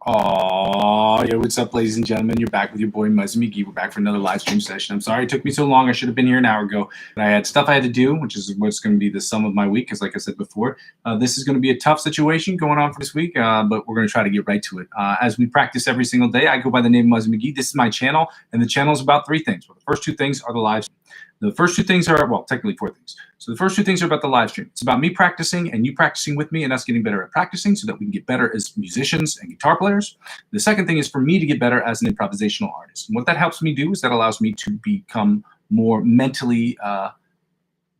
Oh, yo, what's up, ladies and gentlemen? You're back with your boy Muzzy McGee. We're back for another live stream session. I'm sorry it took me so long. I should have been here an hour ago. But I had stuff I had to do, which is what's going to be the sum of my week. Because like I said before, this is going to be a tough situation going on for this week, but we're going to try to get right to it. As we practice every single day, I go by the name of Muzzy McGee. This is my channel, and the channel is about three things. Well, the first two things are the live stream. The first two things are, well, technically four things. So the first two things are about the live stream. It's about me practicing and you practicing with me and us getting better at practicing so that we can get better as musicians and guitar players. The second thing is for me to get better as an improvisational artist. And what that helps me do is that allows me to become more mentally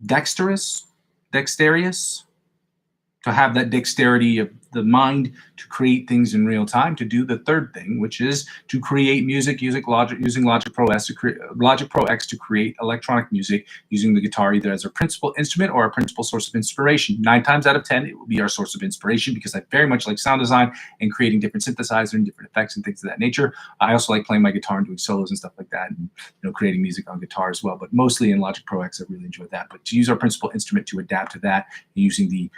dexterous, to have that dexterity of the mind to create things in real time, to do the third thing, which is to create music using Logic Pro X to create electronic music using the guitar either as our principal instrument or our principal source of inspiration. 9 times out of 10, it will be our source of inspiration because I very much like sound design and creating different synthesizers and different effects and things of that nature. I also like playing my guitar and doing solos and stuff like that, and creating music on guitar as well. But mostly in Logic Pro X, I really enjoy that. But to use our principal instrument to adapt to that, using the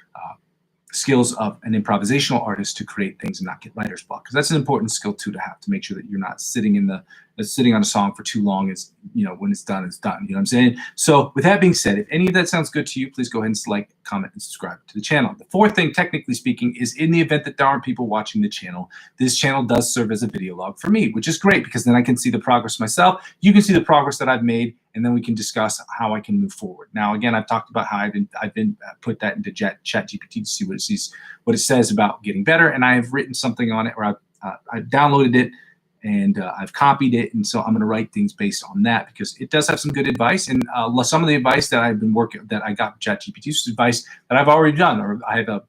skills of an improvisational artist to create things and not get writer's block, because that's an important skill too to have, to make sure that you're not sitting on a song for too long. Is when it's done, it's done. You know what I'm saying? So with that being said, if any of that sounds good to you, please go ahead and like, comment, and subscribe to the channel. The fourth thing, technically speaking, is in the event that there aren't people watching the channel, this channel does serve as a video log for me, which is great because then I can see the progress myself. You can see the progress that I've made, and then we can discuss how I can move forward. Now, again, I've talked about how I've been put that into ChatGPT to see what it says about getting better, and I have written something on it, or I've downloaded it, and I've copied it, and so I'm going to write things based on that because it does have some good advice, and some of the advice that I got ChatGPT's advice that I've already done, or I have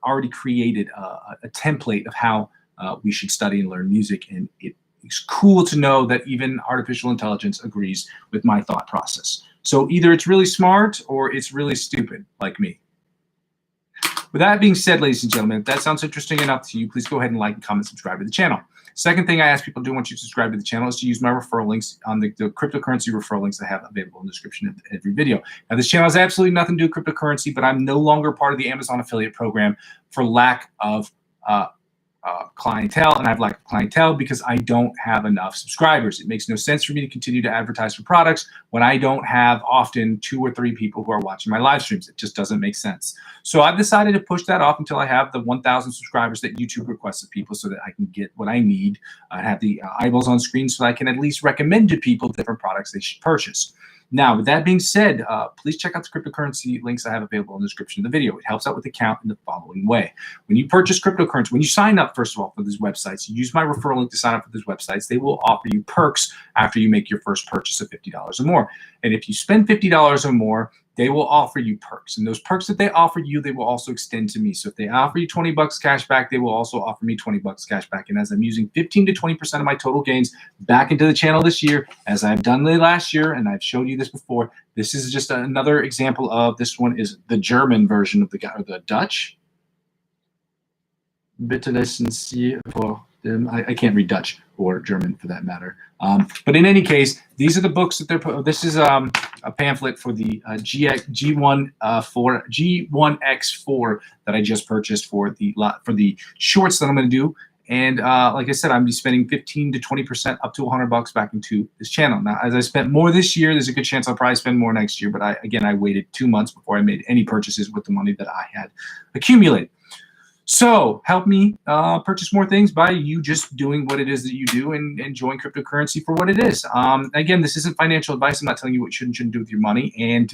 already created a template of how we should study and learn music, and it's cool to know that even artificial intelligence agrees with my thought process. So either it's really smart or it's really stupid, like me. With that being said, ladies and gentlemen, if that sounds interesting enough to you, please go ahead and like, comment, subscribe to the channel. Second thing I ask people to do once you subscribe to the channel is to use my referral links on the cryptocurrency referral links I have available in the description of every video. Now, this channel has absolutely nothing to do with cryptocurrency, but I'm no longer part of the Amazon affiliate program for lack of clientele, and I have lack of clientele because I don't have enough subscribers. It makes no sense for me to continue to advertise for products when I don't have often 2 or 3 people who are watching my live streams. It just doesn't make sense. So I've decided to push that off until I have the 1,000 subscribers that YouTube requests of people, so that I can get what I need, have the eyeballs on screen, so that I can at least recommend to people different products they should purchase. Now, with that being said, please check out the cryptocurrency links I have available in the description of the video. It helps out with the count in the following way. When you purchase cryptocurrency, when you sign up, first of all, for these websites, you use my referral link to sign up for these websites. They will offer you perks after you make your first purchase of $50 or more. And if you spend $50 or more, they will offer you perks. And those perks that they offer you, they will also extend to me. So if they offer you 20 bucks cash back, they will also offer me 20 bucks cash back. And as I'm using 15 to 20% of my total gains back into the channel this year, as I've done last year, and I've showed you this before, this is just another example of, this one is the German version of the Dutch. Bitte lassen Sie vor dem, I can't read Dutch or German for that matter. But in any case, these are the books that they're. This is a pamphlet for the G1X4 that I just purchased for the shorts that I'm going to do. And like I said, I'm be spending 15 to 20% up to 100 bucks back into this channel. Now, as I spent more this year, there's a good chance I'll probably spend more next year. But I waited 2 months before I made any purchases with the money that I had accumulated. So help me purchase more things by you just doing what it is that you do and enjoying cryptocurrency for what it is. Again, this isn't financial advice. I'm not telling you what you should and shouldn't do with your money. And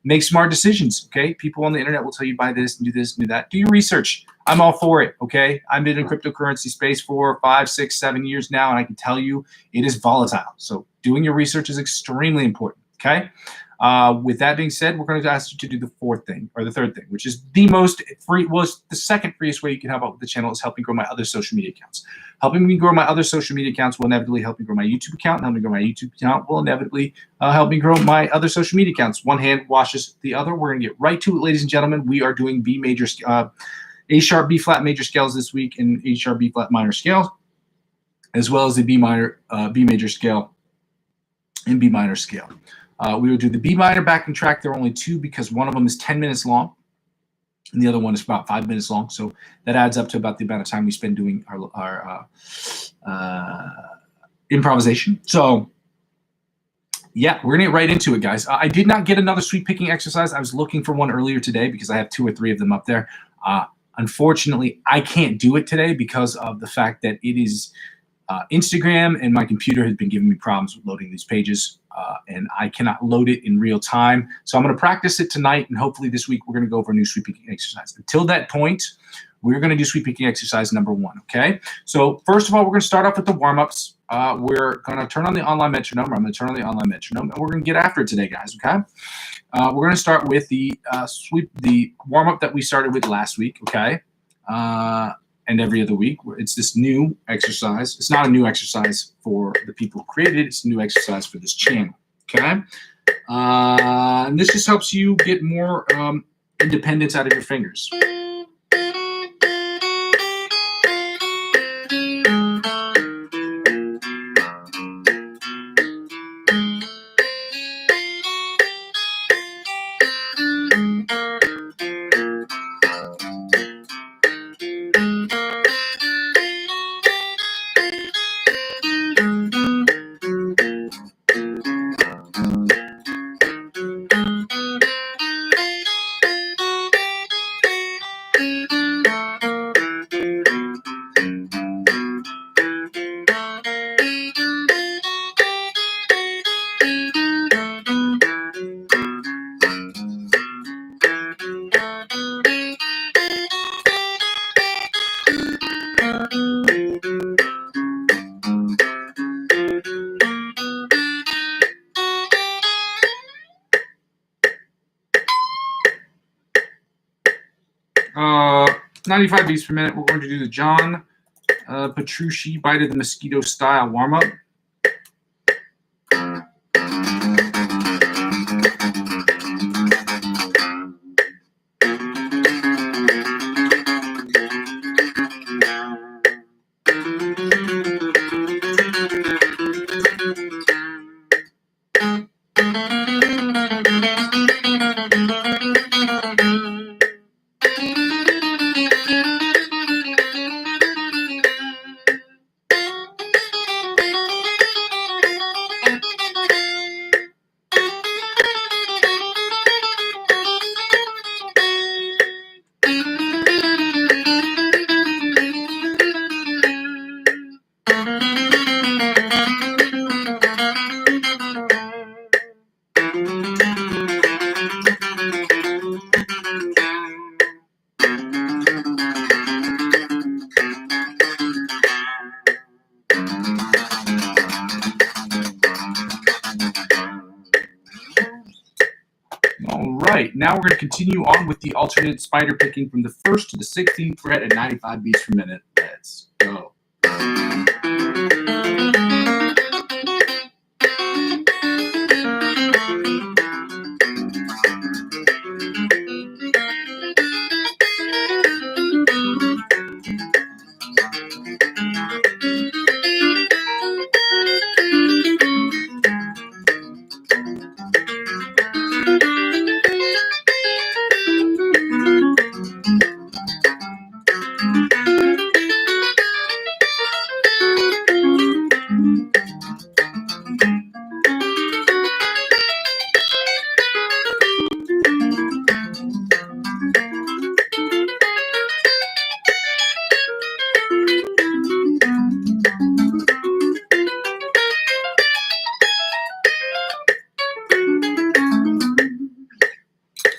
make smart decisions, okay? People on the internet will tell you buy this and do this and do that. Do your research. I'm all for it, okay? I've been in cryptocurrency space for 5, 6, 7 years now, and I can tell you it is volatile. So doing your research is extremely important, okay? With that being said, we're going to ask you to do the fourth thing, or the third thing, which is the most free, was the second freest way you can help out with the channel, is helping grow my other social media accounts. Helping me grow my other social media accounts will inevitably help me grow my YouTube account, and helping grow my YouTube account will inevitably help me grow my other social media accounts. One hand washes the other. We're going to get right to it, ladies and gentlemen. We are doing B major, A sharp, B flat major scales this week, and A sharp, B flat minor scale, as well as the B major scale and B minor scale. We will do the B minor backing track. There are only 2 because one of them is 10 minutes long. and the other one is about 5 minutes long. So that adds up to about the amount of time we spend doing our improvisation. So yeah, we're gonna get right into it, guys. I did not get another sweep picking exercise. I was looking for one earlier today because I have 2 or 3 of them up there. Unfortunately, I can't do it today because of the fact that it is Instagram, and my computer has been giving me problems with loading these pages, and I cannot load it in real time. So I'm going to practice it tonight, and hopefully this week we're going to go over a new sweep picking exercise. Until that point, we're going to do sweep picking exercise number 1, okay? So first of all, we're going to start off with the warm-ups. We're going to turn on the online metronome. I'm going to turn on the online metronome, and we're going to get after it today, guys, okay? We're going to start with the warm-up that we started with last week, okay? And every other week. It's this new exercise. It's not a new exercise for the people who created it. It's a new exercise for this channel, okay? And this just helps you get more independence out of your fingers. Uh, 95 beats per minute. We're going to do the John Petrucci Bite of the Mosquito style warm-up. All right, now we're going to continue on with the alternate spider picking from the 1st to the 16th fret at 95 beats per minute. Let's go.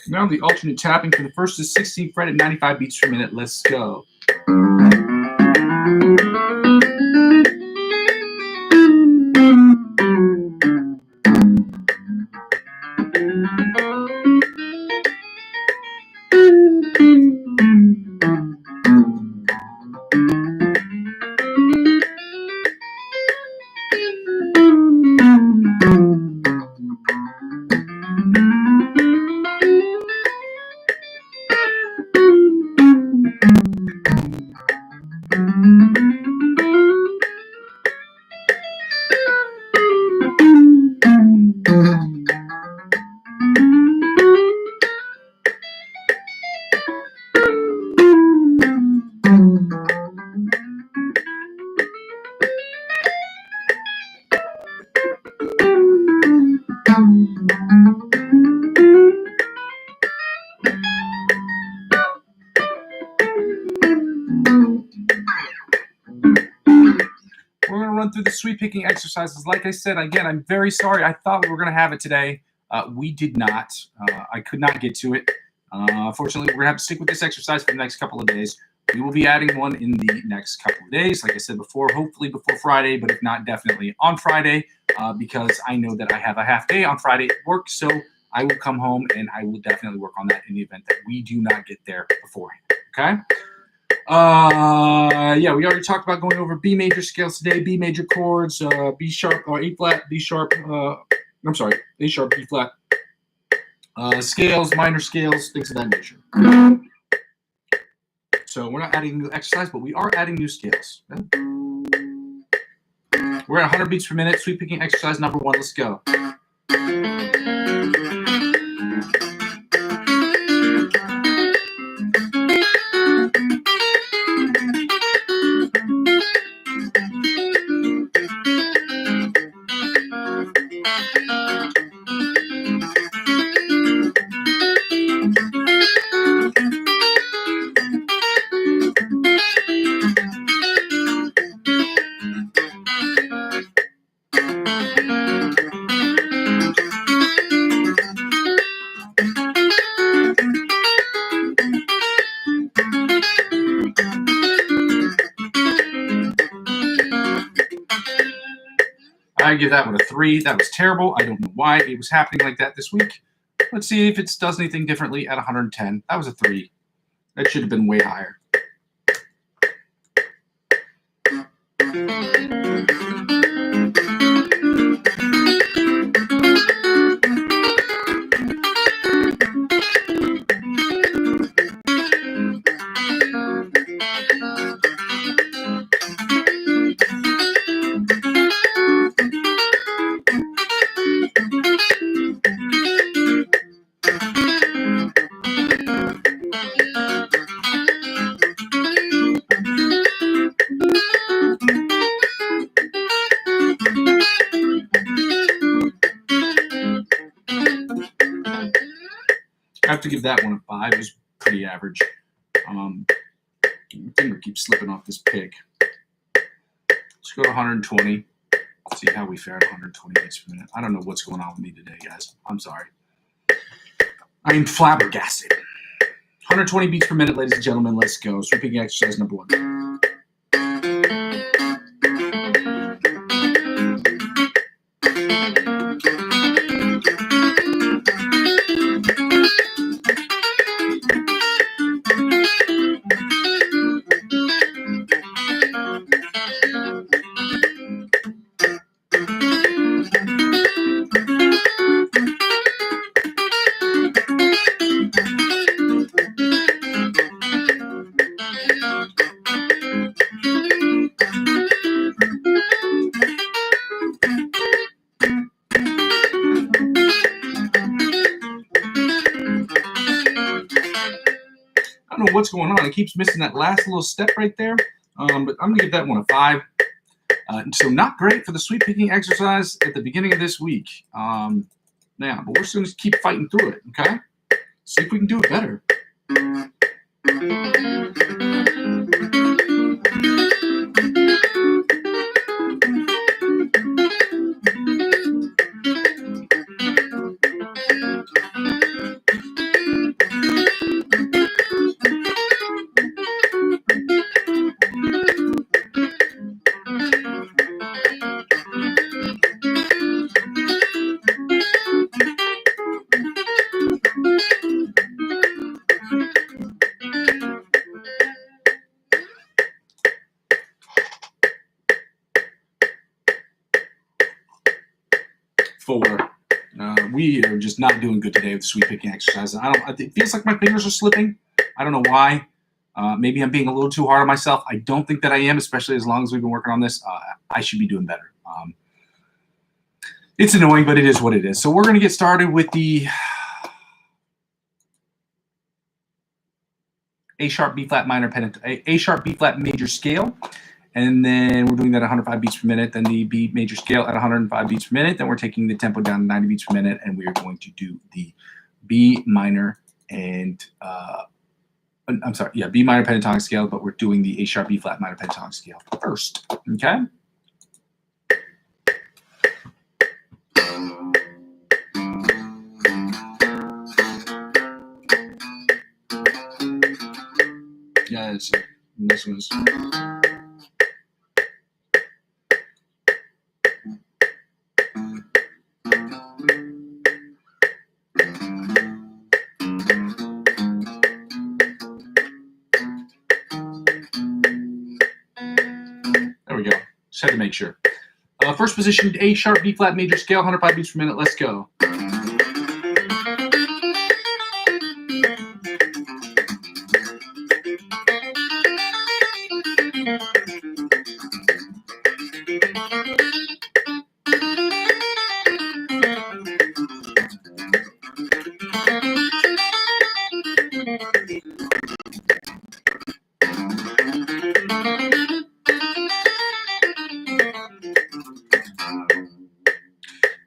Now the alternate tapping from the 1st to the 16th fret at 95 beats per minute. Let's go. to run through the sweep picking exercises. Like I said, again, I'm very sorry. I thought we were going to have it today. We did not. I could not get to it. Fortunately, we're going to have to stick with this exercise for the next couple of days. We will be adding one in the next couple of days. Like I said before, hopefully before Friday, but if not, definitely on Friday, because I know that I have a half day on Friday at work. So I will come home and I will definitely work on that in the event that we do not get there beforehand. Okay. Yeah, we already talked about going over B major scales today, B major chords, B sharp or A flat, B sharp, I'm sorry, A sharp, B flat, scales, minor scales, things of that nature. So we're not adding new exercise, but we are adding new scales. Okay? We're at 100 beats per minute, sweep picking exercise number 1. Let's go. I give that one a 3. That was terrible. I don't know why it was happening like that this week. Let's see if it does anything differently at 110. That was a 3. That should have been way higher. I have to give that one a 5. It was pretty average. My finger keeps slipping off this pick. Let's go to 120. Let's see how we fare at 120 beats per minute. I don't know what's going on with me today, guys. I'm sorry. I am flabbergasted. 120 beats per minute, ladies and gentlemen. Let's go. Sweep picking exercise number 1. I don't know what's going on. It keeps missing that last little step right there. But I'm going to give that one a 5. So not great for the sweep picking exercise at the beginning of this week. Yeah, but we're still going to keep fighting through it, okay? See if we can do it better. We are just not doing good today with the sweep picking exercise. It feels like my fingers are slipping. I don't know why. Maybe I'm being a little too hard on myself. I don't think that I am, especially as long as we've been working on this. I should be doing better. It's annoying, but it is what it is. So we're going to get started with the A sharp, B flat minor pentatonic, A sharp, B flat major scale. And then we're doing that at 105 beats per minute, then the B major scale at 105 beats per minute. Then we're taking the tempo down to 90 beats per minute, and we are going to do the B minor and, B minor pentatonic scale, but we're doing the A sharp, B flat minor pentatonic scale first, okay? as. And this one's. There we go. Just had to make sure. First position, A sharp, B flat major scale, 105 beats per minute. Let's go.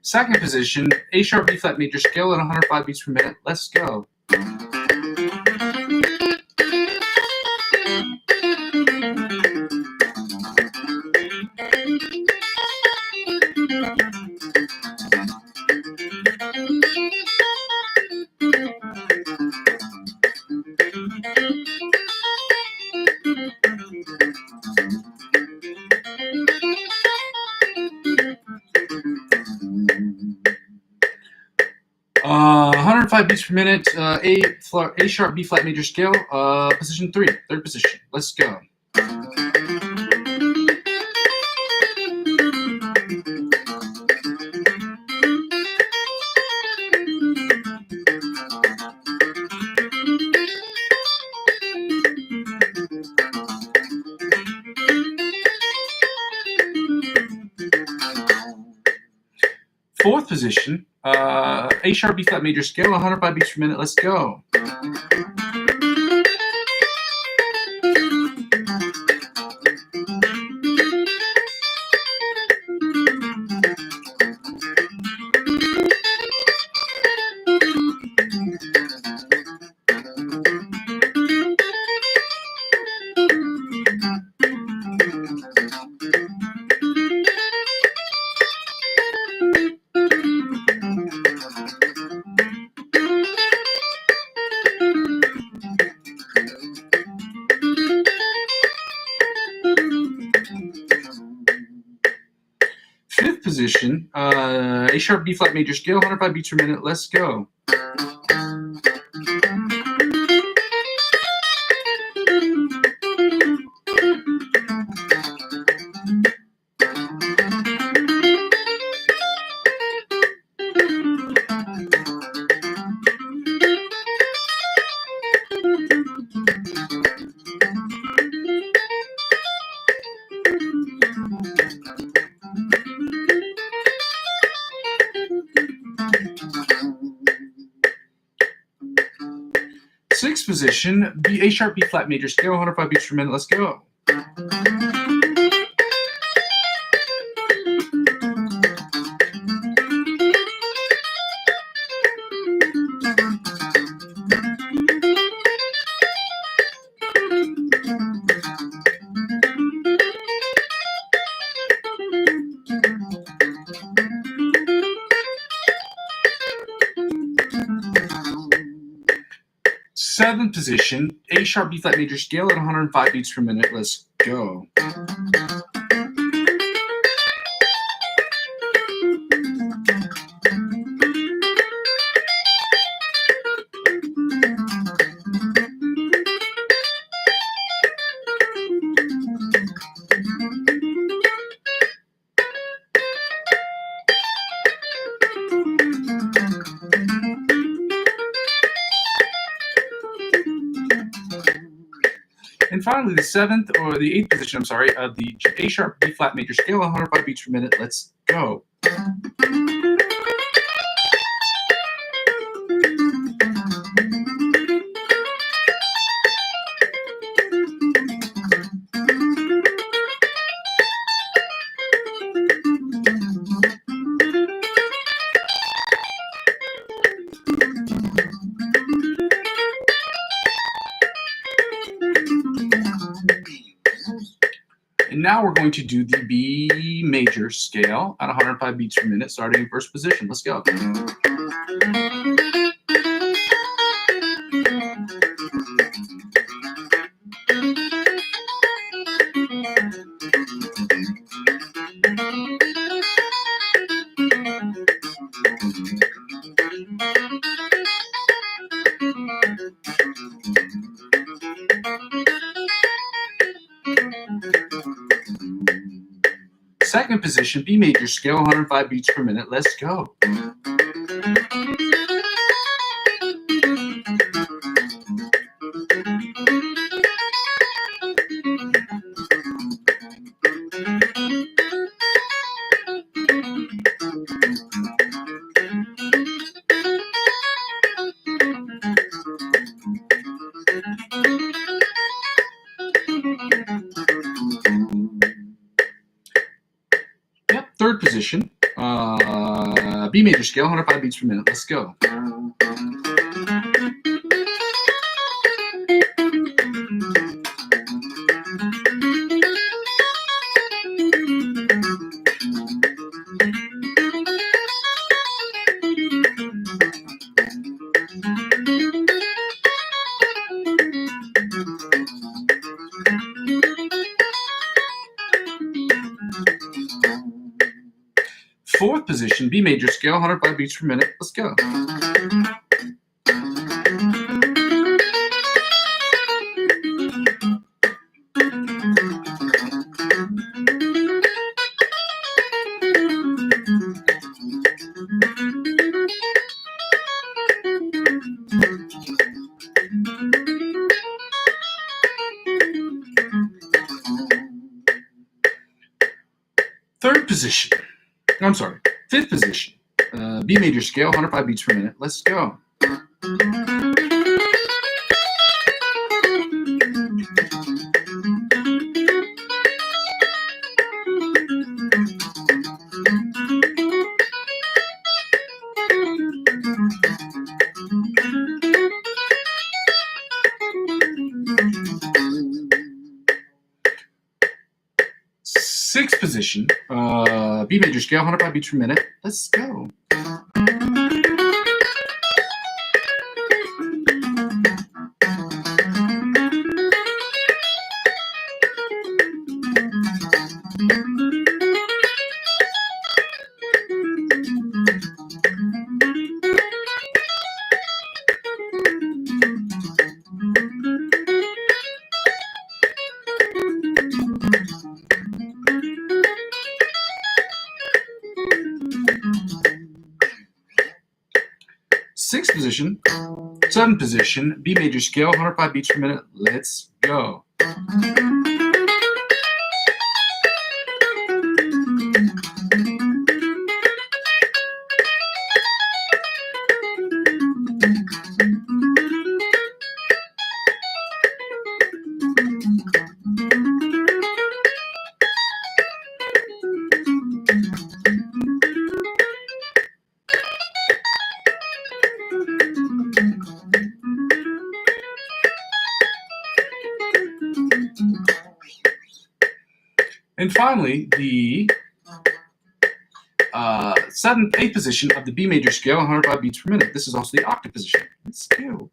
Second position, A sharp, B flat major scale at 105 beats per minute. Let's go. Uh, 105 beats per minute, A sharp, B flat major scale, position 3, third position. Let's go. Fourth position, A sharp, B flat major scale, 105 beats per minute. Let's go. Fifth position, A sharp, B flat major scale, 105 beats per minute. Let's go. Sixth position, A sharp, B flat major scale, 105 beats per minute. Let's go. Seventh position, A sharp, B flat major scale at 105 beats per minute. Let's go. And finally, the eighth position, I'm sorry, of the A sharp, B flat major scale, 105 beats per minute. Let's go. And now we're going to do the B major scale at 105 beats per minute, starting in first position. Let's go. Second position, B major scale, 105 beats per minute. Let's go. Yep, third position, B major scale, 105 beats per minute. Let's go. Fourth position, B major scale, 105 beats per minute. Let's go. Third position, I'm sorry, fifth position, B major scale, 105 beats per minute. Let's go. Sixth position, B major scale, 105 beats per minute. Let's go. Sixth position, seventh position, B major scale, 105 beats per minute. Let's go. And finally, the eighth position of the B major scale, 105 beats per minute. This is also the octave position. Let's go.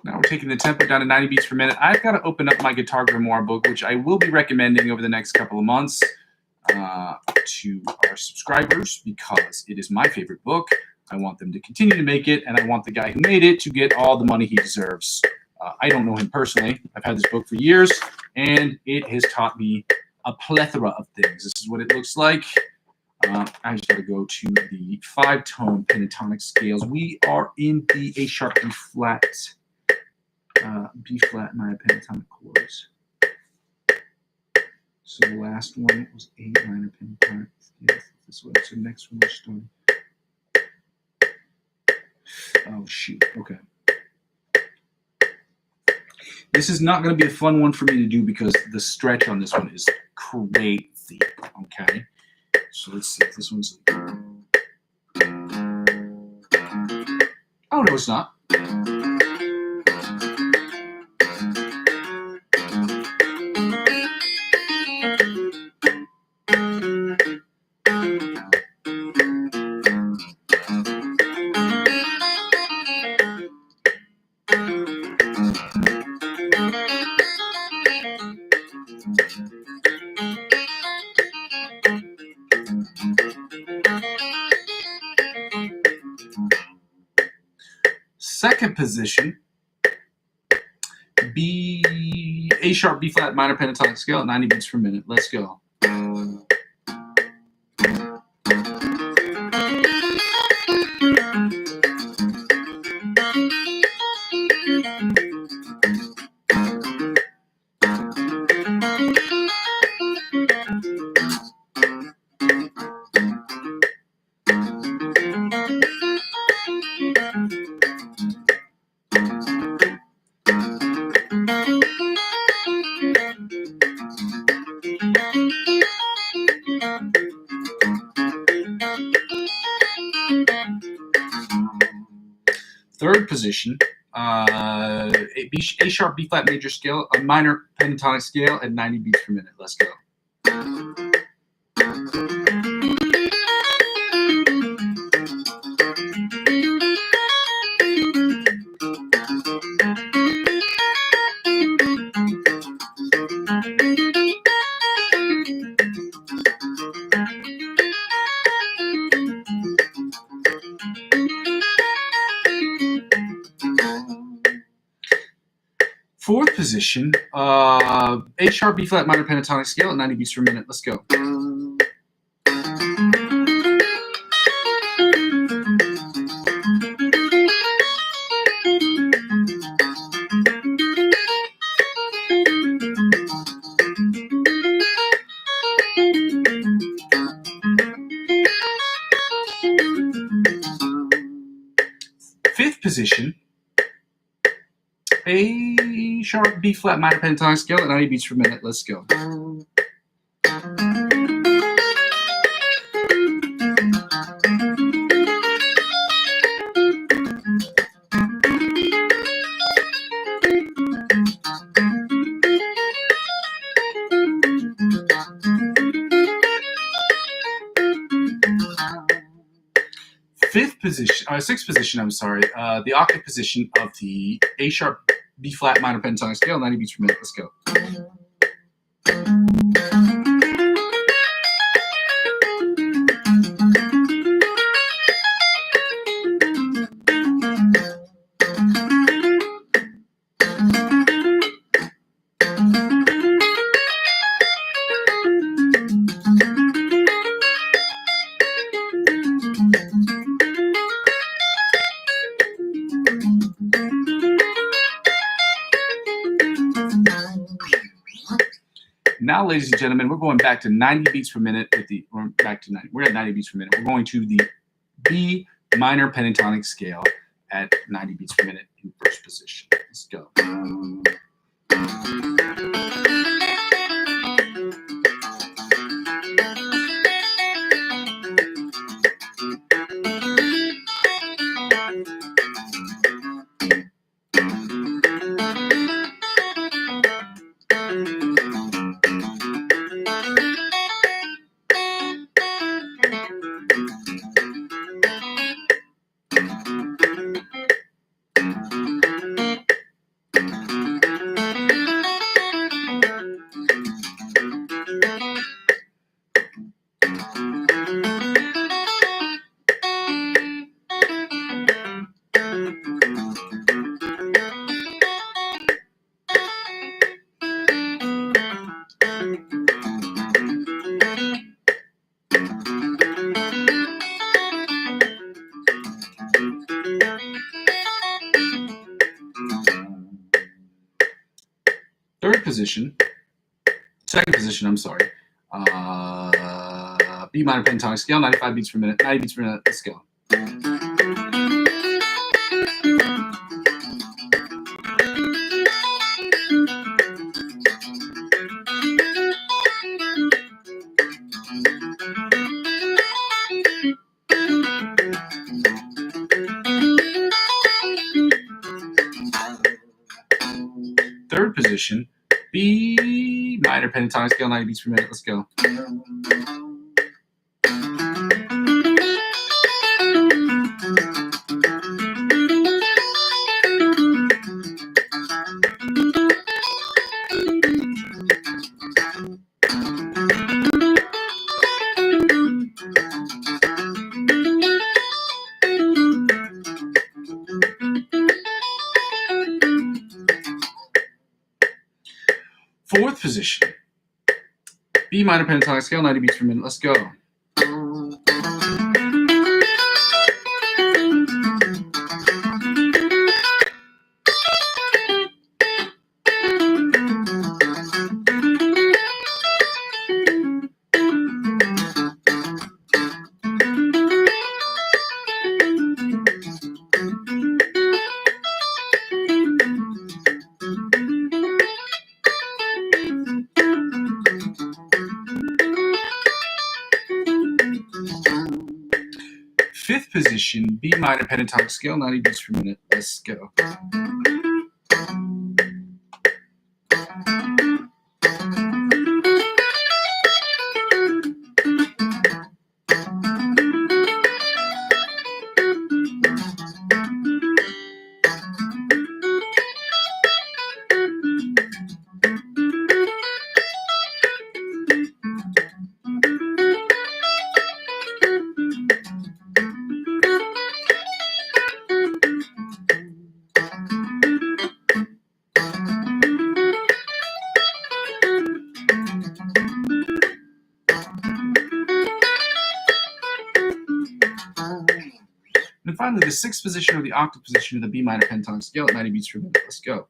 Now we're taking the tempo down to 90 beats per minute. I've got to open up my Guitar Grimoire book, which I will be recommending over the next couple of months to our subscribers because it is my favorite book. I want them to continue to make it, and I want the guy who made it to get all the money he deserves. I don't know him personally. I've had this book for years, and it has taught me a plethora of things. This is what it looks like. I just got to go to the 5-tone pentatonic scales. We are in the A sharp, B flat, minor pentatonic chords. So the last one was A minor pentatonic scales. This way. So next one we're starting. Oh shoot. Okay. This is not going to be a fun one for me to do because the stretch on this one is crazy. Okay. So let's see if this one's like, oh no, it's not. Second position, A sharp, B flat minor pentatonic scale at 90 beats per minute. Let's go. Third position, A sharp, B flat major scale, a minor pentatonic scale at 90 beats per minute. Let's go. Fourth position, A sharp, B flat minor pentatonic scale at 90 beats per minute. Let's go. Fifth position, A sharp, B flat minor pentatonic scale at 90 beats per minute. Let's go. Sixth position, I'm sorry, the octave position of the A sharp, B flat minor pentatonic scale, 90 beats per minute. Let's go. Now, ladies and gentlemen, we're going back to 90 beats per minute we're at 90 beats per minute. We're going to the B minor pentatonic scale at 90 beats per minute in first position. Let's go. Second position, I'm sorry. B minor pentatonic scale, 95 beats per minute, 90 beats per minute. Let's go. Third position, B minor pentatonic scale, 90 beats per minute. Let's go. position. B minor pentatonic scale, 90 beats per minute. Let's go. Fifth position, B minor pentatonic scale, 90 beats per minute. Let's go. And finally, the sixth position or the octave position of the B minor pentatonic scale at 90 beats per minute. Let's go.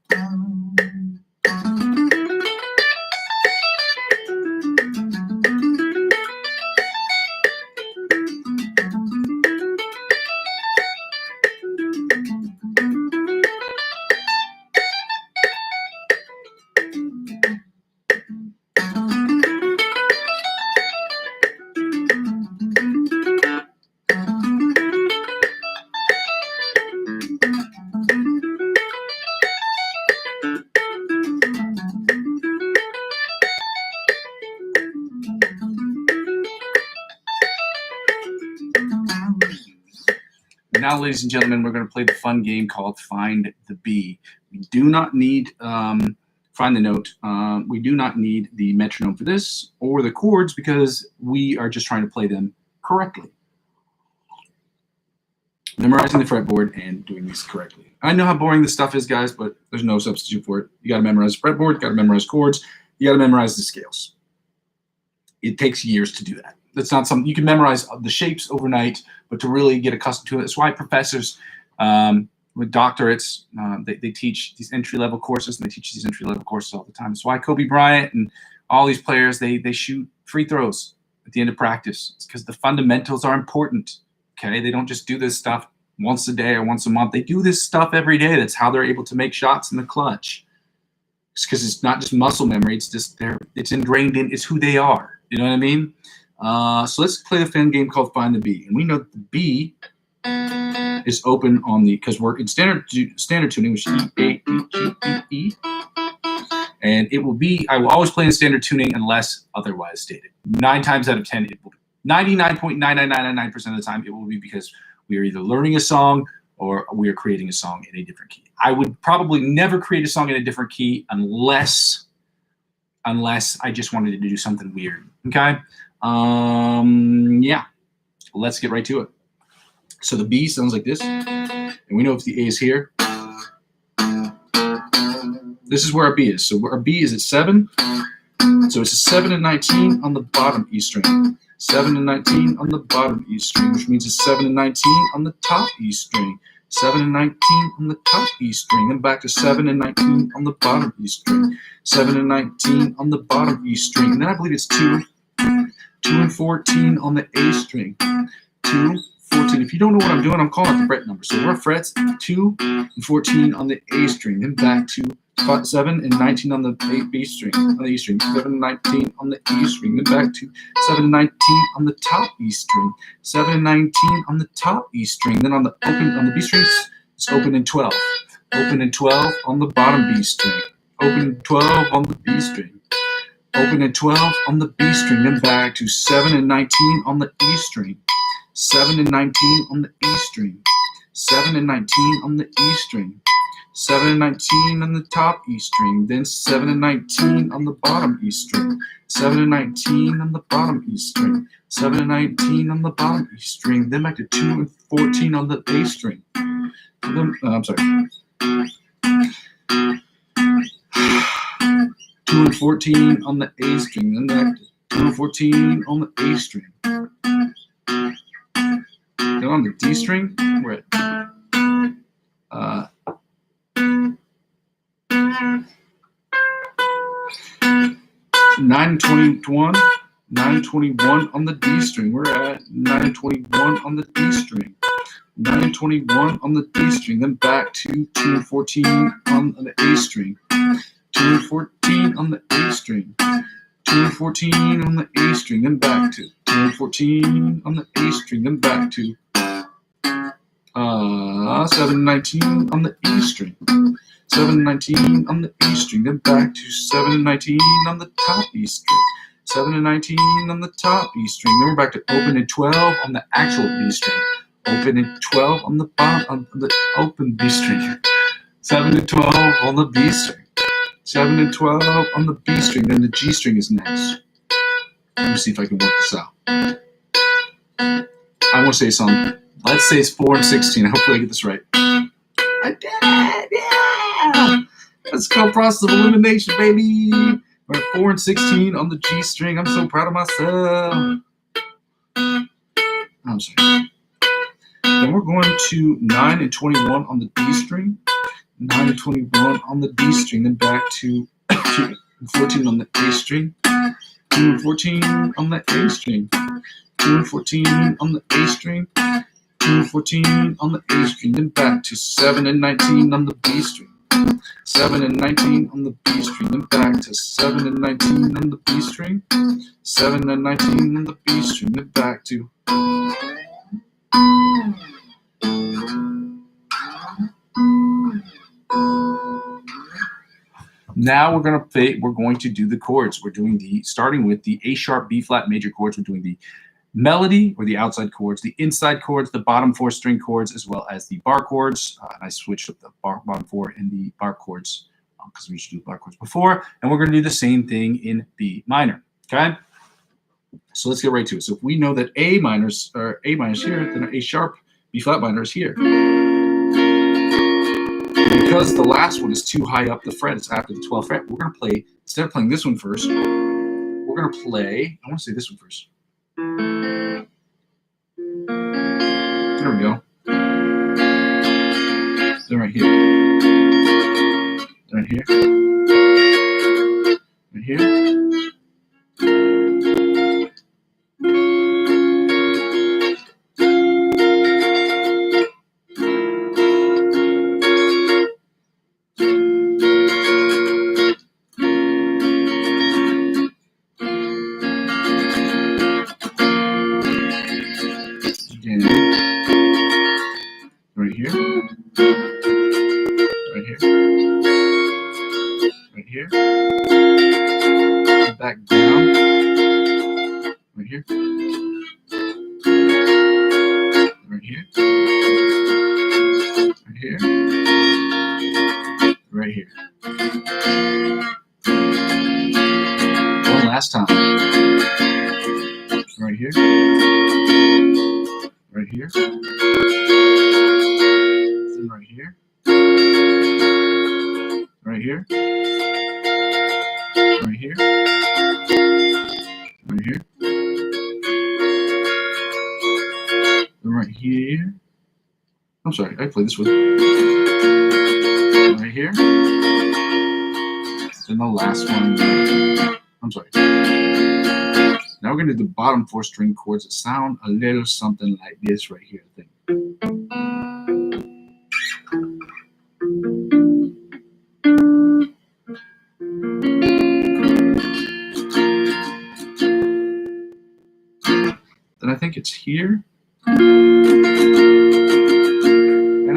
Now, ladies and gentlemen, we're going to play the fun game called Find the B. We do not need, find the note. We do not need the metronome for this or the chords because we are just trying to play them correctly. Memorizing the fretboard and doing these correctly. I know how boring this stuff is, guys, but there's no substitute for it. You got to memorize the fretboard, you got to memorize chords, you got to memorize the scales. It takes years to do that. That's not something you can memorize the shapes overnight, but to really get accustomed to it. That's why professors with doctorates, they teach these entry-level courses, and they teach these entry-level courses all the time. That's why Kobe Bryant and all these players, they shoot free throws at the end of practice. It's because the fundamentals are important, okay? They don't just do this stuff once a day or once a month. They do this stuff every day. That's how they're able to make shots in the clutch. It's because it's not just muscle memory. It's just it's ingrained in, it's who they are. You know what I mean? So let's play the fun game called Find the B. And we know that the B is open on the, because we're in standard tuning, which is E, A, E, G, E, E. And it will be, I will always play in standard tuning unless otherwise stated. 9 times out of 10, it will be 99.99999% of the time, it will be because we are either learning a song or we are creating a song in a different key. I would probably never create a song in a different key unless I just wanted to do something weird, okay? Yeah, let's get right to it. So the B sounds like this, and we know if the A is here. This is where our B is. So our B is at 7. So it's a 7 and 19 on the bottom E string. 7 and 19 on the bottom E string, which means it's 7 and 19 on the top E string. 7 and 19 on the top E string, then back to 7 and 19 on the bottom E string. 7 and 19 on the bottom E string, and then I believe it's 2 and 14 on the A string. 2, 14. If you don't know what I'm doing, I'm calling out the fret number. So we're frets 2 and 14 on the A string, then back to 7 and 19 on the B string, on the E string. 7 and 19 on the E string, then back to 7 and 19 on the top E string. 7 and 19 on the top E string. Then on the B string, it's open in 12. Open in 12 on the bottom B string. Open in 12 on the B string. Open at 12 on the B string, then back to 7 and 19 on the E string. 7 and 19 on the E string. 7 and 19 on the E string. 7 and 19 on the top E string. Then 7 and 19 on the bottom E string. 7 and 19 on the bottom E string. 7 and 19 on the bottom E string. Then back to 2 and 14 on the A string. Then, I'm sorry. 2 and 14 on the A string, then back to 2 and 14 on the A string. Then on the D string, we're at 9 and 21, 9 and 21 on the D string. We're at 9 and 21 on the D string. 9 and 21 on the D string, then back to 2 and 14 on the A string. 2 and 14 on the A string. 2 and 14 on the A string, then back to 2 and 14 on the A string, then back to 7 and 19 on the E string. 7 and 19 on the E string, then back to 7 and 19 on the top E string. 7 and 19 on the top E string, then we're back to open and 12 on the actual B string. Open and 12 on the bottom on the open B string. 7 and 12 on the B string. 7 and 12 on the B string, then the G string is next. Let me see if I can work this out. I want to say something. Let's say it's 4 and 16. Hopefully I get this right. I did it! Yeah! Let's go process of elimination, baby! We're at 4 and 16 on the G string. I'm so proud of myself. I'm sorry. Then we're going to 9 and 21 on the D string. 9 and 21 on the D string, then back to 2 and 14 on the A string. 2 and 14 on the A string. 2 and 14 on the A string. 2 and 14 on the A string, then back to 7 and 19 on the B string. 7 and 19 on the B string, then back to 7 and 19 on the B string. 7 and 19 on the B string, then back to now we're going to do the chords. We're doing starting with the A sharp, B flat major chords. We're doing the melody or the outside chords, the inside chords, the bottom 4 string chords, as well as the bar chords. And I switched up the bottom 4 and the bar chords because we used to do bar chords before. And we're going to do the same thing in B minor. Okay. So let's get right to it. So if we know that A minor is here, then A sharp, B flat minor is here. Because the last one is too high up the fret, it's after the 12th fret, we're going to play, instead of playing this one first, we're going to play, I want to say this one first. There we go. Then right here. Then right here. Right here. Right here, right here, right here, back down, right here, right here, right here, right here. One last time. Right here, right here. Right here, right here, right here, right here, right here. I'm sorry, I played this one. Right here, and the last one. I'm sorry. Now we're going to do the bottom 4 string chords that sound a little something like this right here, I think. Then I think it's here. And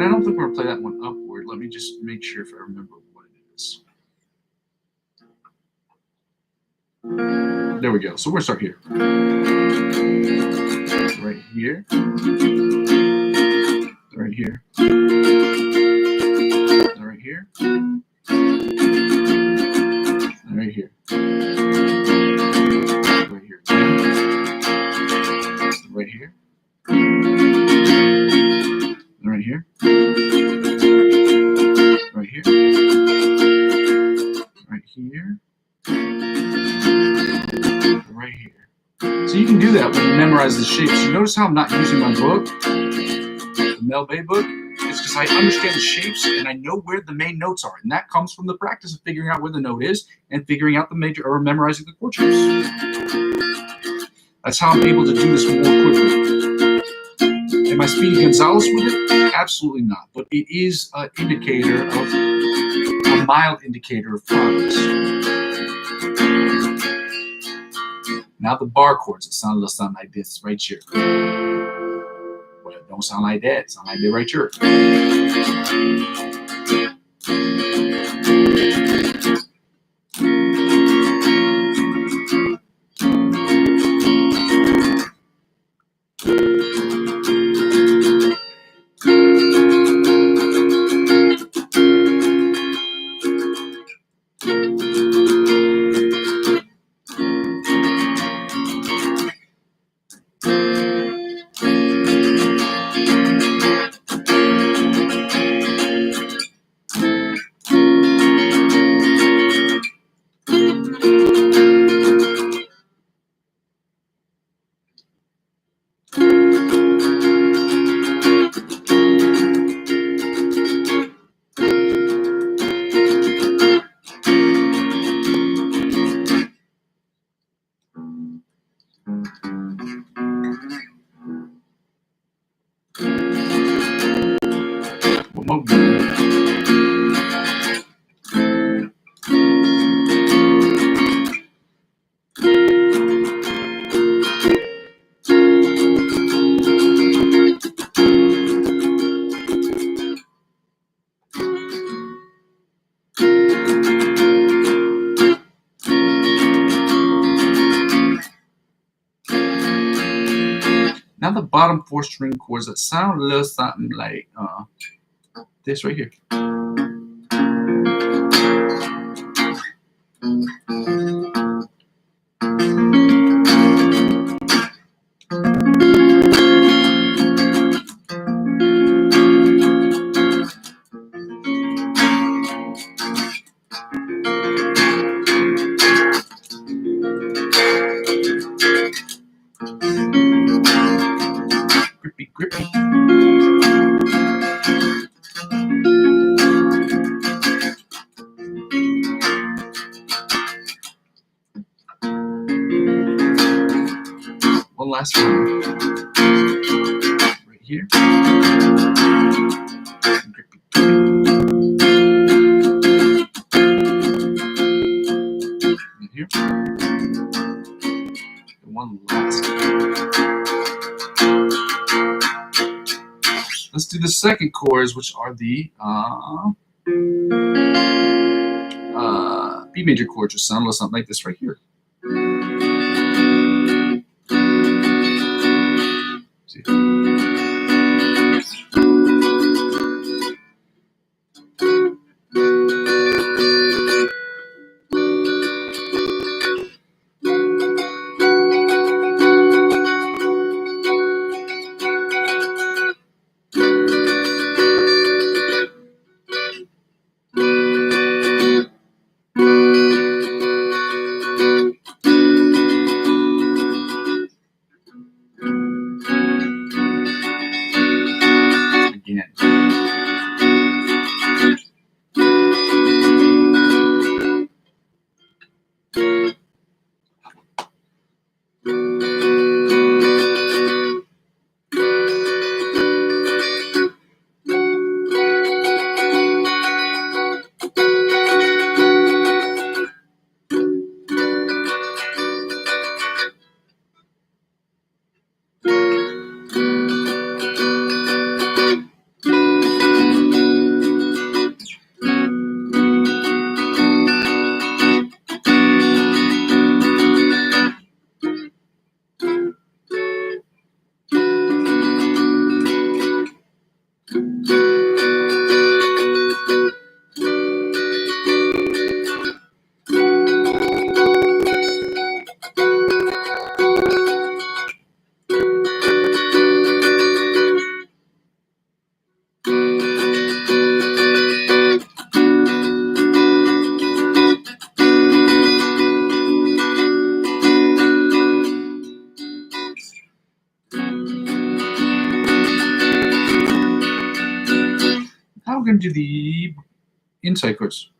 I don't think we're going to play that one upward. Let me just make sure if I remember what it is. There we go. So we're going to start here. Right here. Right here. Right here. Right here. Right here. Right here. Right here. Right here. Right here. right here. So you can do that when you memorize the shapes. You notice how I'm not using my book, the Mel Bay book? It's because I understand the shapes and I know where the main notes are. And that comes from the practice of figuring out where the note is and figuring out the major, or memorizing the chord shapes. That's how I'm able to do this more quickly. Am I Speedy Gonzalez with it? Absolutely not. But it is an indicator of, a mild indicator of progress. Now the bar chords, it sound a little something like this right here. Well, it don't sound like that. It sound like that right here. Now the bottom 4 string chords that sound a little something like this right here. Grippy, grippy. One last one. Right here. Grippy, right here. And one last. Let's do the second chords, which are the B major chords, which sound a little something like this right here. See? we're going to do the insight course.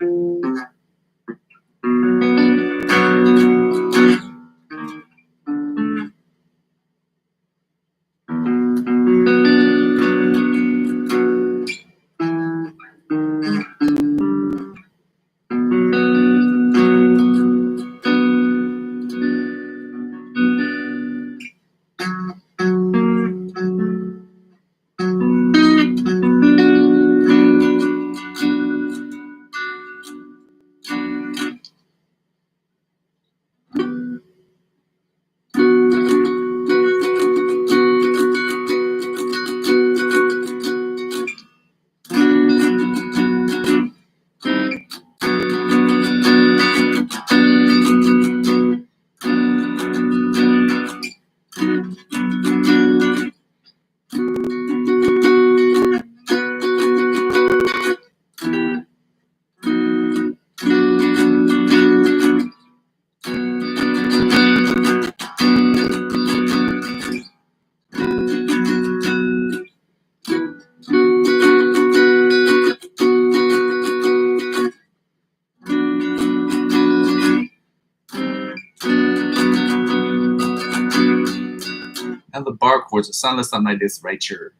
And the bar chords, it sounds something like this right here.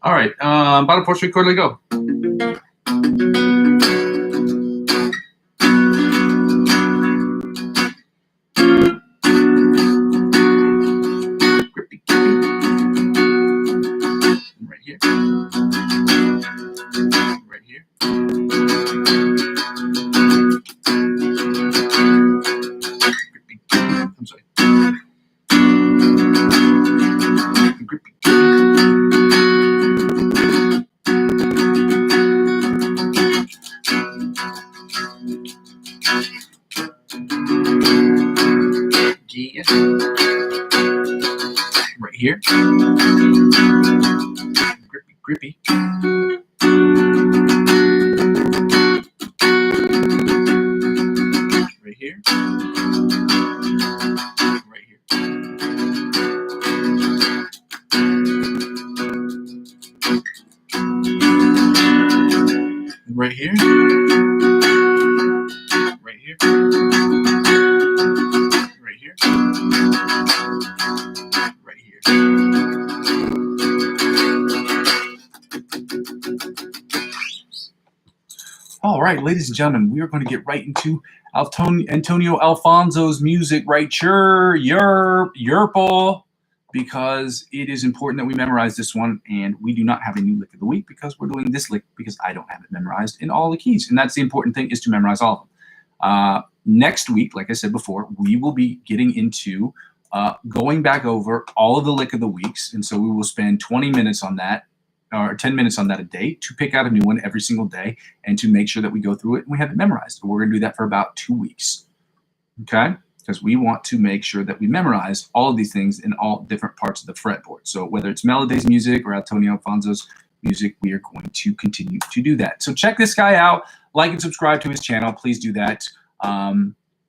All right, bottom portrait chord, let go. Grippy. Right here. Right here. Grippy. I'm sorry. Grippy. Yeah. Right here. Grippy, grippy. Right here. Right here. Right here. Right here. Right here. Right here. All right, ladies and gentlemen, we are going to get right into Antonio Alfonso's music right here, Yerple, because it is important that we memorize this one, and we do not have a new lick of the week because we're doing this lick because I don't have it memorized in all the keys, and that's the important thing, is to memorize all of them. Next week, like I said before, we will be getting into going back over all of the lick of the weeks. And so we will spend 20 minutes on that, or 10 minutes on that a day, to pick out a new one every single day and to make sure that we go through it and we have it memorized. We're going to do that for about 2 weeks. Okay? Because we want to make sure that we memorize all of these things in all different parts of the fretboard. So whether it's Meloday's music or Antonio Alfonso's music, we are going to continue to do that. So check this guy out. Like and subscribe to his channel. Please do that.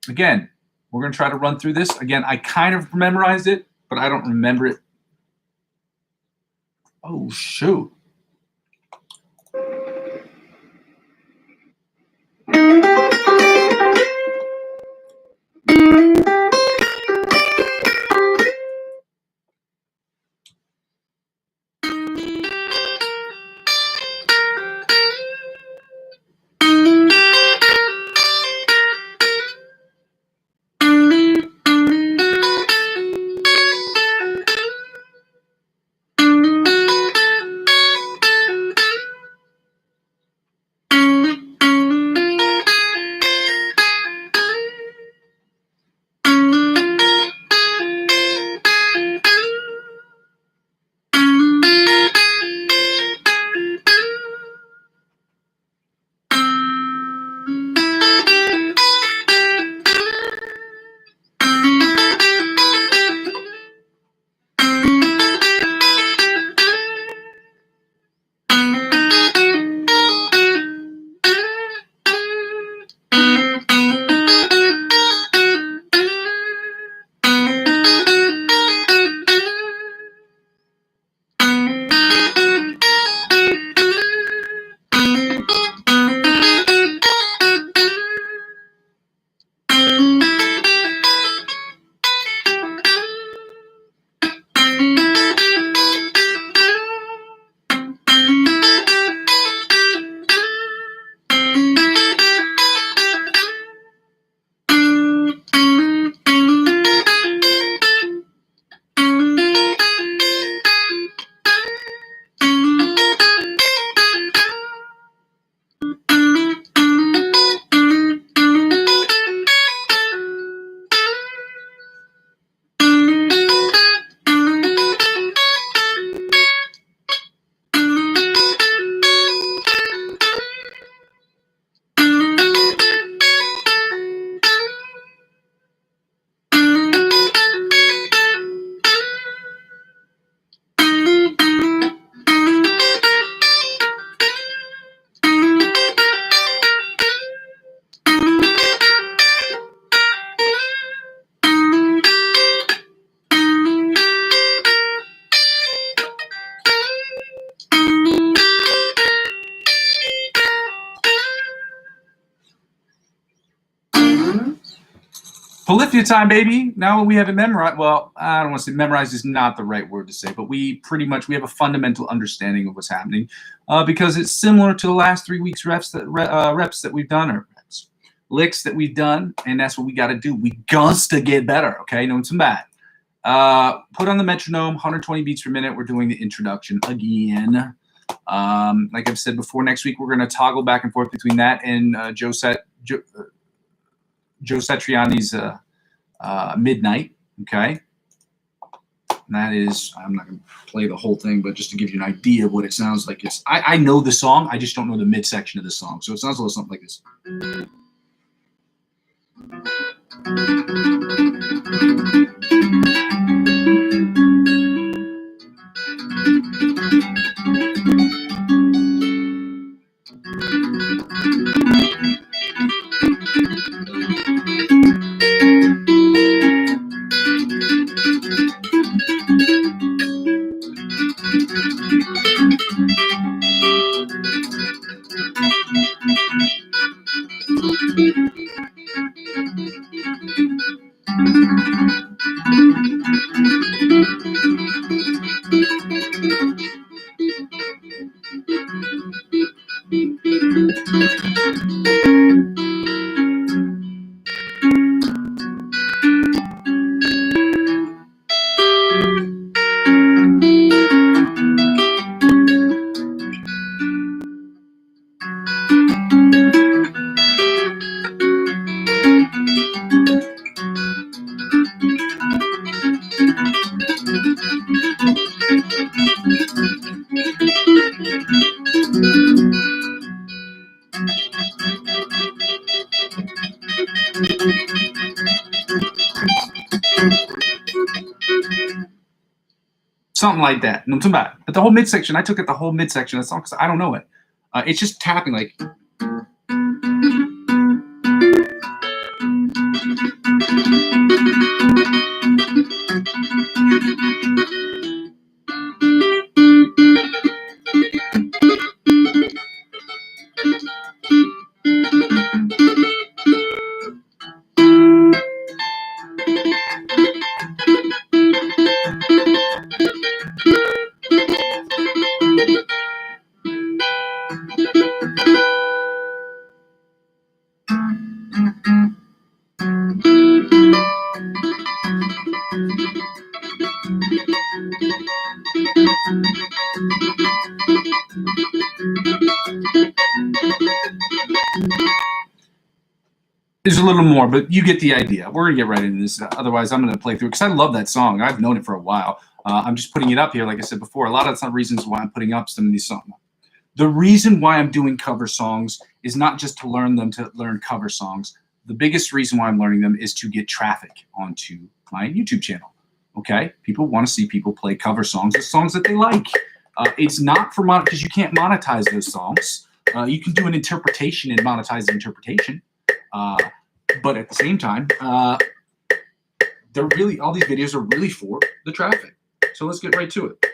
Again, we're going to try to run through this. Again, I kind of memorized it, but I don't remember it. Oh, shoot. Polyphia time, baby. Now we have it memorized. Well, I don't want to say memorized is not the right word to say, but we have a fundamental understanding of what's happening because it's similar to the last 3 weeks reps that we've done, or licks that we've done, and that's what we got to do. We guns to get better, okay? No one's bad. Put on the metronome, 120 beats per minute. We're doing the introduction again. Like I've said before, next week we're going to toggle back and forth between that and Joe Satriani's Midnight, okay? And that is, I'm not going to play the whole thing, but just to give you an idea of what it sounds like. I know the song, I just don't know the midsection of the song. So it sounds a little something like this. something like that. No, something bad. But the whole midsection, I took it the whole midsection of the song because I don't know it. It's just tapping like. There's a little more, but you get the idea. We're going to get right into this. Otherwise, I'm going to play through because I love that song. I've known it for a while. I'm just putting it up here, like I said before. A lot of the reasons why I'm putting up some of these songs. The reason why I'm doing cover songs is not just to learn cover songs. The biggest reason why I'm learning them is to get traffic onto my YouTube channel. Okay? People want to see people play cover songs, the songs that they like. It's not for because you can't monetize those songs. You can do an interpretation and monetize the interpretation. But at the same time, they're really, all these videos are really for the traffic. So let's get right to it.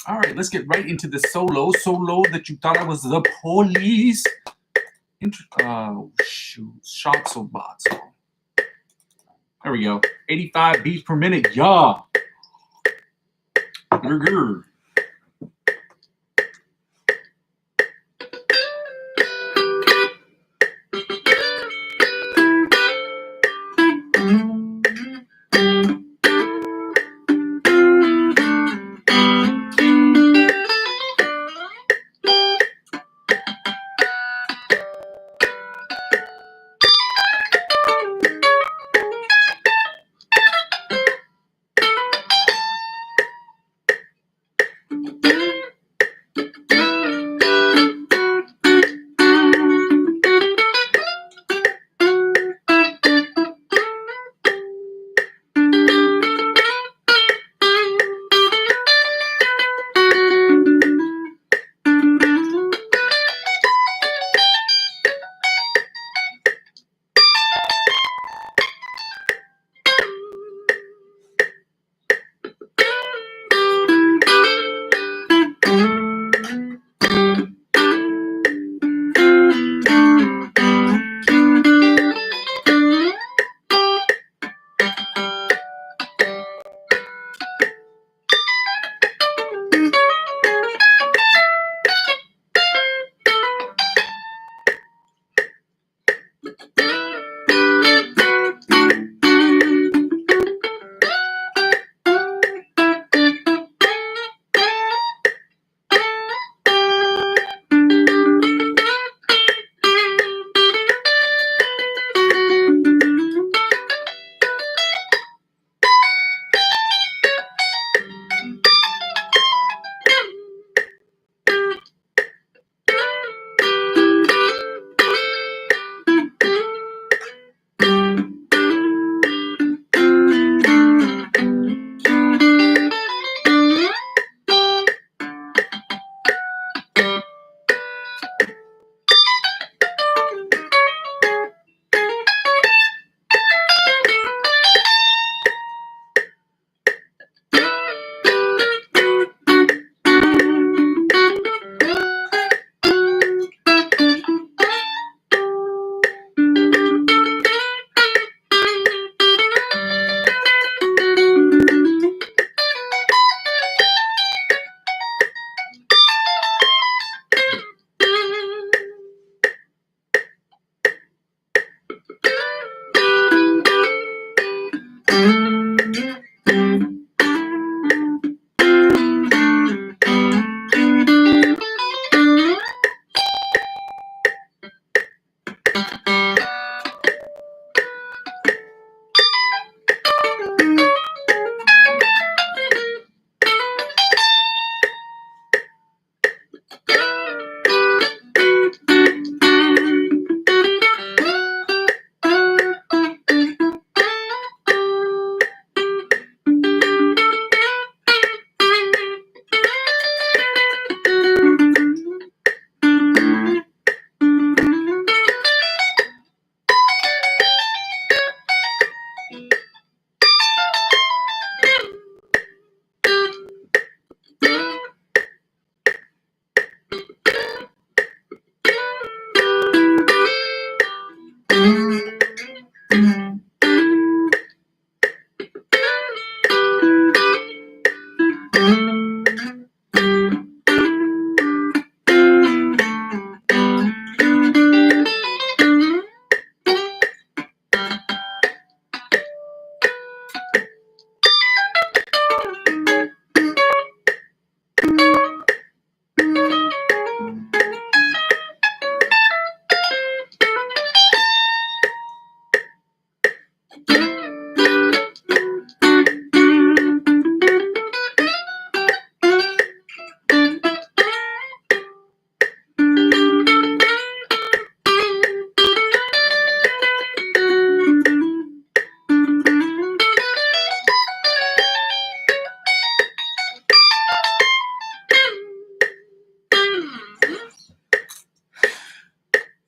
All right, let's get right into the solo that you thought I was the police. Oh, shoot. Shots or bots. There we go. 85 beats per minute. Yeah. Grr.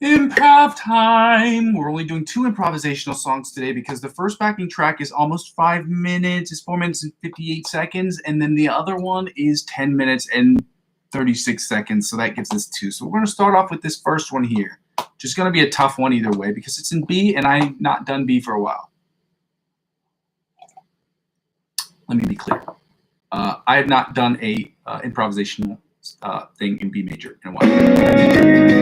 Improv time. We're only doing 2 improvisational songs today because the first backing track is almost 5 minutes. It's 4 minutes and 58 seconds. And then the other one is 10 minutes and 36 seconds. So that gives us 2. So we're going to start off with this first one here. Just going to be a tough one either way because it's in B and I've not done B for a while. Let me be clear. I have not done a improvisational thing in B major in a while.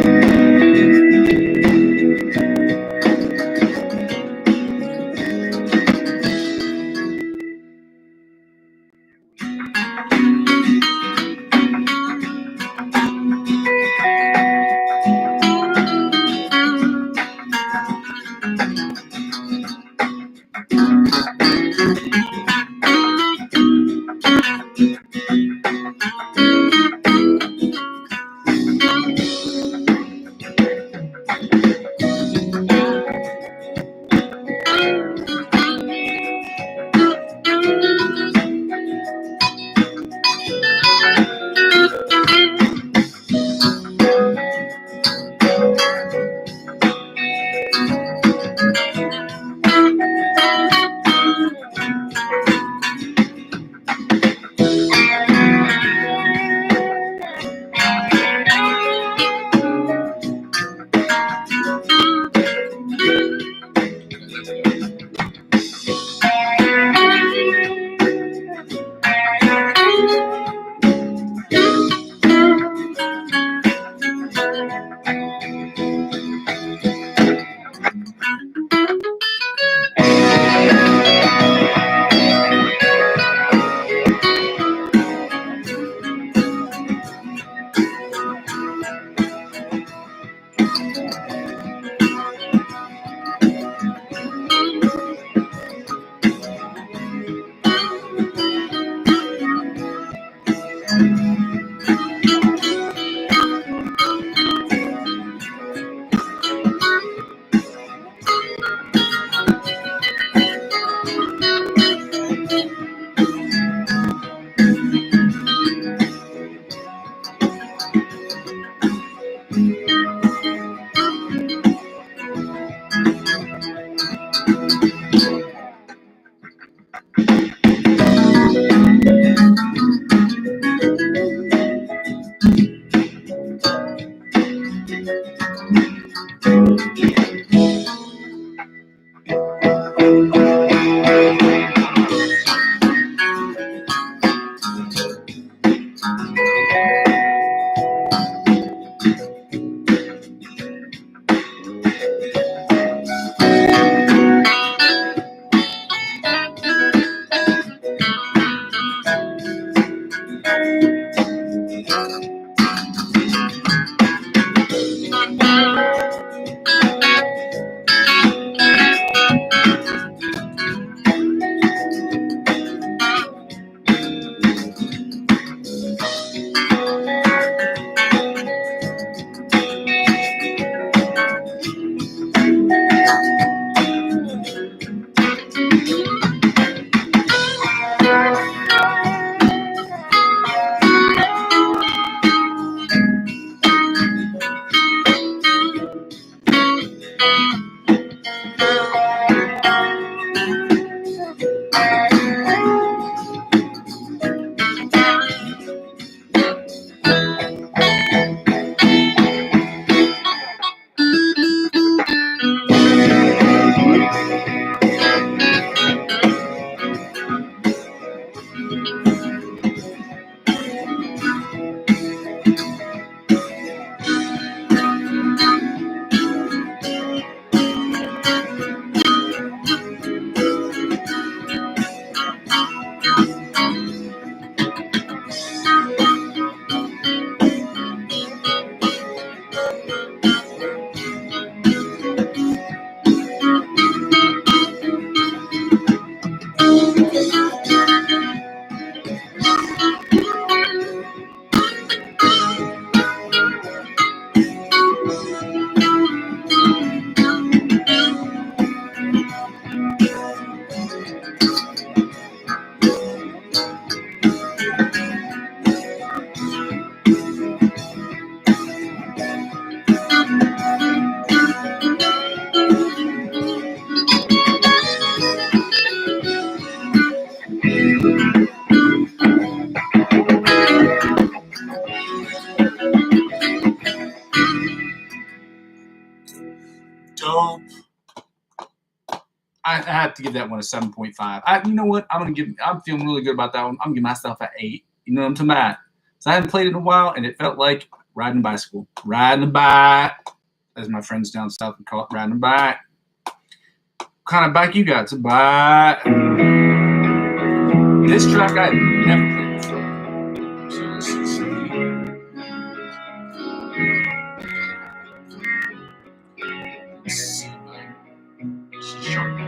dope. I have to give that one a 7.5. You know what? I'm feeling really good about that one. I'm gonna give myself an 8. You know what I'm talking about? So I haven't played it in a while, and it felt like riding a bicycle. Riding a bike, as my friends down south would call it, riding a bike. What kind of bike you got? It's a bike. This track I've never played before. So let's see. Let's see. Sharp.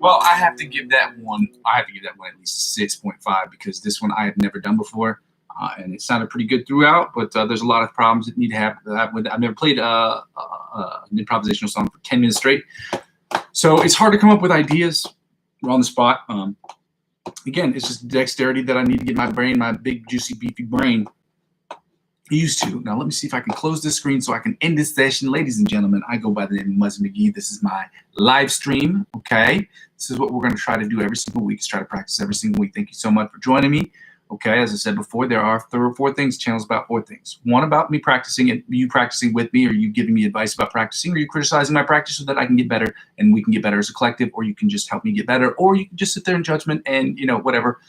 Well, I have to give that one. I have to give that one at least 6.5 because this one I have never done before. and it sounded pretty good throughout, but there's a lot of problems that need to happen. I've never played an improvisational song for 10 minutes straight, so it's hard to come up with ideas on the spot. Again, it's just dexterity that I need to get my brain, my big, juicy, beefy brain, used to. Now, let me see if I can close this screen so I can end this session. Ladies and gentlemen, I go by the name of Muzzy McGee. This is my live stream, okay? This is what we're going to try to do every single week, is try to practice every single week. Thank you so much for joining me. Okay, as I said before, there are 4 things, channels about 4 things. One about me practicing it, you practicing with me, or you giving me advice about practicing, or you criticizing my practice so that I can get better and we can get better as a collective, or you can just help me get better, or you can just sit there in judgment and, you know, whatever,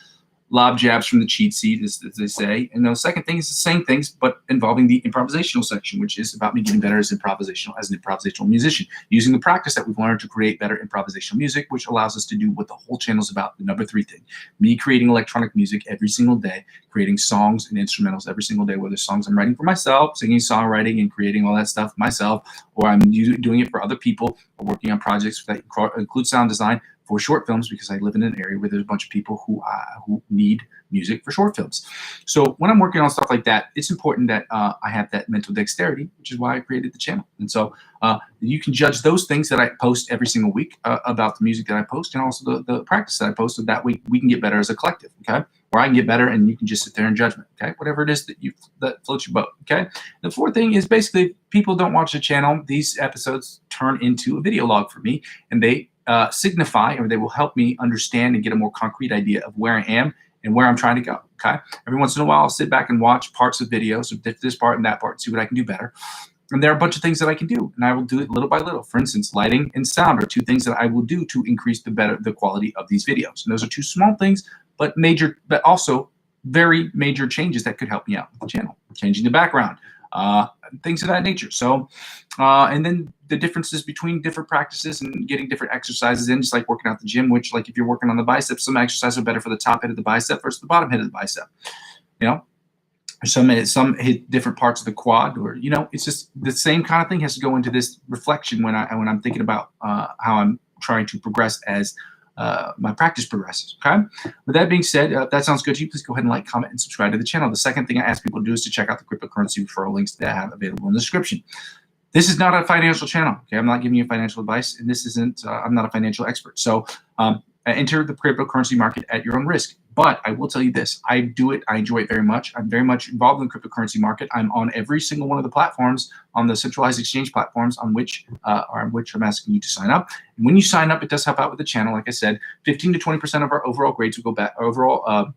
lob jabs from the cheat sheet, as they say. And the second thing is the same things, but involving the improvisational section, which is about me getting better as an improvisational musician, using the practice that we've learned to create better improvisational music, which allows us to do what the whole channel is about, the number 3 thing. Me creating electronic music every single day, creating songs and instrumentals every single day, whether songs I'm writing for myself, singing, songwriting, and creating all that stuff myself, or I'm doing it for other people, or working on projects that include sound design for short films, because I live in an area where there's a bunch of people who need music for short films. So when I'm working on stuff like that, it's important that I have that mental dexterity, which is why I created the channel. And so you can judge those things that I post every single week about the music that I post, and also the practice that I post, so that we can get better as a collective, okay? Or I can get better and you can just sit there in judgment, okay? Whatever it is that floats your boat, okay? The 4th thing is basically, if people don't watch the channel, these episodes turn into a video log for me, and they signify, or they will help me understand and get a more concrete idea of where I am and where I'm trying to go, okay? Every once in a while, I'll sit back and watch parts of videos of this part and that part, see what I can do better. And there are a bunch of things that I can do, and I will do it little by little. For instance, lighting and sound are 2 things that I will do to increase the quality of these videos. And those are 2 small things, but also very major changes that could help me out with the channel. Changing the background, things of that nature. So, and then the differences between different practices and getting different exercises in, just like working out the gym, which, like, if you're working on the biceps, some exercises are better for the top head of the bicep versus the bottom head of the bicep. You know, some hit different parts of the quad, or, you know, it's just the same kind of thing has to go into this reflection when I'm thinking about how I'm trying to progress as my practice progresses, okay? With that being said, if that sounds good to you, please go ahead and like, comment, and subscribe to the channel. The second thing I ask people to do is to check out the cryptocurrency referral links that I have available in the description. This is not a financial channel, okay? I'm not giving you financial advice, and this isn't, I'm not a financial expert. So enter the cryptocurrency market at your own risk. But I will tell you this, I do it, I enjoy it very much. I'm very much involved in the cryptocurrency market. I'm on every single one of the platforms, on the centralized exchange platforms on which I'm asking you to sign up. And when you sign up, it does help out with the channel. Like I said, 15 to 20% of our overall grades will go back, overall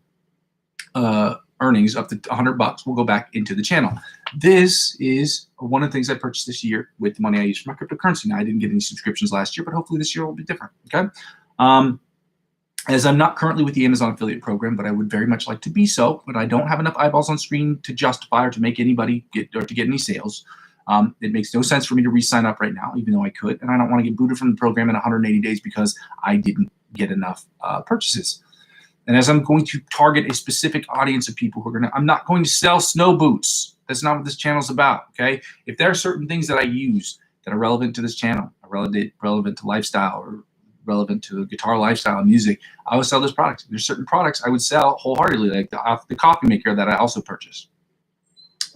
earnings up to $100 will go back into the channel. This is one of the things I purchased this year with the money I used for my cryptocurrency. Now, I didn't get any subscriptions last year, but hopefully this year will be different, okay? As I'm not currently with the Amazon affiliate program, but I would very much like to be so, but I don't have enough eyeballs on screen to justify or to make anybody get any sales. It makes no sense for me to re-sign up right now, even though I could, and I don't want to get booted from the program in 180 days because I didn't get enough purchases. And as I'm going to target a specific audience of people who are I'm not going to sell snow boots. That's not what this channel is about, okay? If there are certain things that I use that are relevant to this channel, are relevant to lifestyle, or relevant to guitar, lifestyle, and music, I would sell those products. There's certain products I would sell wholeheartedly, like the coffee maker that I also purchased.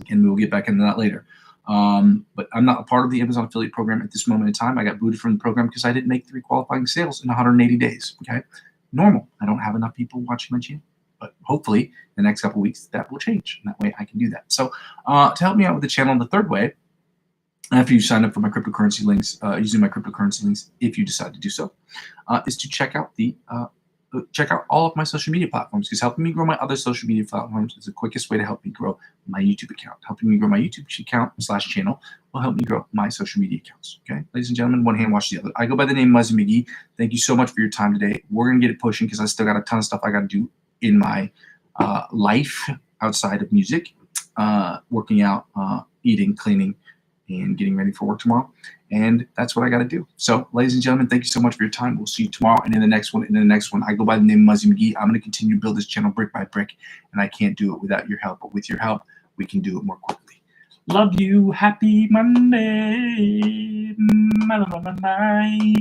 And we will get back into that later. But I'm not a part of the Amazon affiliate program at this moment in time. I got booted from the program because I didn't make 3 qualifying sales in 180 days, okay? Normal. I don't have enough people watching my channel. But hopefully, the next couple of weeks, that will change. And that way, I can do that. So to help me out with the channel, the third way, after you sign up for my cryptocurrency links, using my cryptocurrency links, if you decide to do so, is to check out all of my social media platforms, because helping me grow my other social media platforms is the quickest way to help me grow my YouTube account. Helping me grow my YouTube account / channel will help me grow my social media accounts. Okay, ladies and gentlemen, one hand wash the other. I go by the name Muzzy McGee. Thank you so much for your time today. We're gonna get it pushing because I still got a ton of stuff I got to do in my life outside of music, working out, eating, cleaning, and getting ready for work tomorrow. And that's what I got to do. So, ladies and gentlemen, thank you so much for your time. We'll see you tomorrow and in the next one. And in the next one, I go by the name Muzzy McGee. I'm going to continue to build this channel brick by brick, and I can't do it without your help. But with your help, we can do it more quickly. Love you. Happy Monday. Bye.